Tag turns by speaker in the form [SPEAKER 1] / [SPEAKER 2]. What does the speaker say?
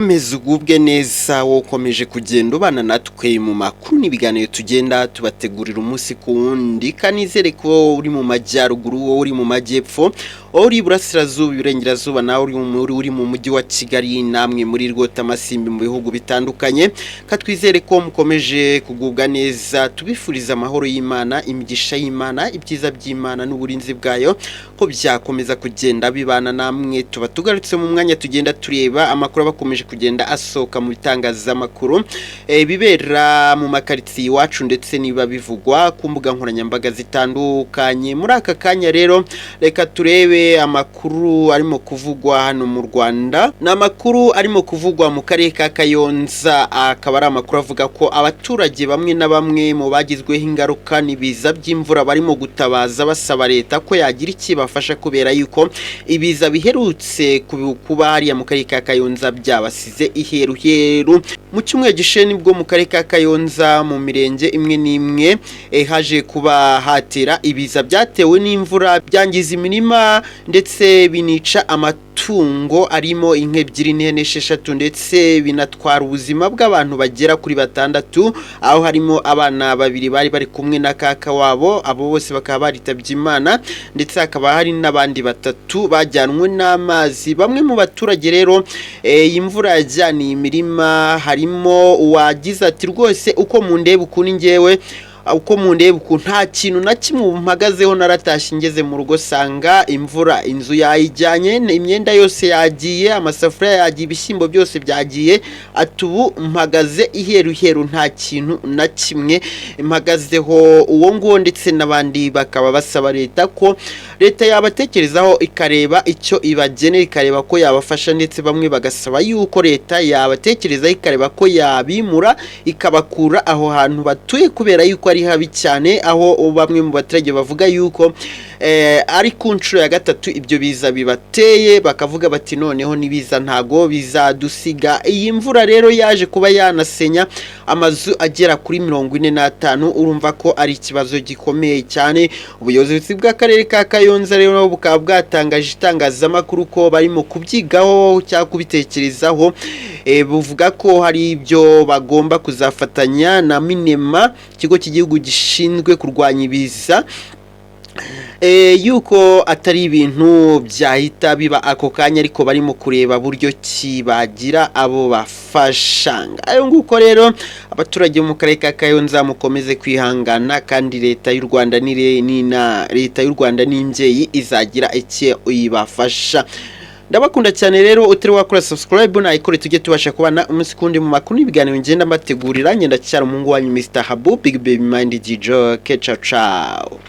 [SPEAKER 1] Mezugubwe neza wokomeje kugenda ubana natwe mu makuru n'ibiganiro tugenda tubategurira umunsi ku wundi kanizere ko uri mu majyaruguru wowe uri mu majyepfo uri burasirazuba iburengerazuba nawe uri mu mujyi wa Kigali namwe muri rwota amasimbi mu bihugu bitandukanye katwizere ko mukomeje kugubwa neza tubifuriza amahoro y'Imana imigisha y'Imana ibyiza by'Imana n'uburinzi bwayo ko byakomeza kugenda bibana namwe tuba tugarutse mu mwanya tugenda tureba amakuru bakomeje kugenda asoka mu bitangazamakuru bibera mu makaritsiye iwacu ndetse niba bivugwa ku mbuga nkoranyambaga zitandukanye muri aka kanya rero reka turebe amakuru arimo kuvugwa hano mu Rwanda n'amakuru arimo kuvugwa mu karere ka Kayonza akaba ari amakuru avuga ko abaturage bamwe na bamwe mu bagizweho ingaruka n'ibiza by'imvura barimo gutabaza basaba leta ko yagira ikibafasha kubera yuko ibiza biherutse kuba hariya mu karere ka Kayonza byabasize iheruheru mu cyumweru gishe nibwo mu karere ka Kayonza mu mirenge imwe n'imwe haje kuba hatera ibiza byatewe n'imvura byangiza imirima ndetse binica amatungo arimo inka ebyiri n'ihene esheshatu ndetse binatwara ubuzima bw'abantu bagera kuri batandatu aho harimo abana babiri bari kumwe na kaka wabo abo bose bakaba baritabye Imana ndetse hakaba hari n'abandi batatu bajyanwe n'amazi bamwe mu baturage rero imvura yajyaniye imirima harimo uwagize ati rwose uko mundeba ukuni ngewe uko mundeba ukuntu nta kintu na kimwe mpagazeho naratashye ngeze mu rugo sanga imvura inzu yayijyanye imyenda yose yagiye amasafuriya yagiye ibishyimbo byose byagiye atubu mpagaze iheruheru nta kintu na kimwe mpagazeho uwo nguwo ndetse n'abandi bakaba basaba leta ko leta yabatekerezaho ikareba icyo ibagenera ikareba ko yabafasha ndetse bamwe bagasaba yuko leta yabatekerezaho ikareba ko yabimura ikabakura aho hantu batuye kubera yuko ari habi cyane aho bamwe mu baturage bavuga yuko ari ku nshuro ya gatatu ibyo biza bibateye bakavuga bati noneho nibiza ntago bizadusiga iyi mvura rero yaje kuba yanasenya amazu agera kuri 45 urumva ko ari ikibazo gikomeye cyane ubuyobozi bw'akarere ka Kayonza rero bukaba bwatangaje itangazamakuru ko barimo kubyigaho cyangwa kubitekerezaho buvuga ko hari ibyo bagomba kuzafatanya na Minema ikigo cy'igihugu gishinzwe kurwanya ibiza yuko atari ibintu byahita biba ako kanya ariko barimo kureba buryo kibagira abo bafashanga ayo nguko rero abaturage mu karere ka Kayonza mukomeze kwihangana kandi leta y'u Rwanda leta y'u Rwanda n'imbyeyi izagira iki ibafasha ndabakunda cyane rero utari wakora subscribe na ikore tujye tubasha kubana umunsi kundi mu makuru n'ibiganiro ngenda mbategurira ngenda cyara umungu wanyu Mr. Habu Big Baby Mind DJ ciao ciao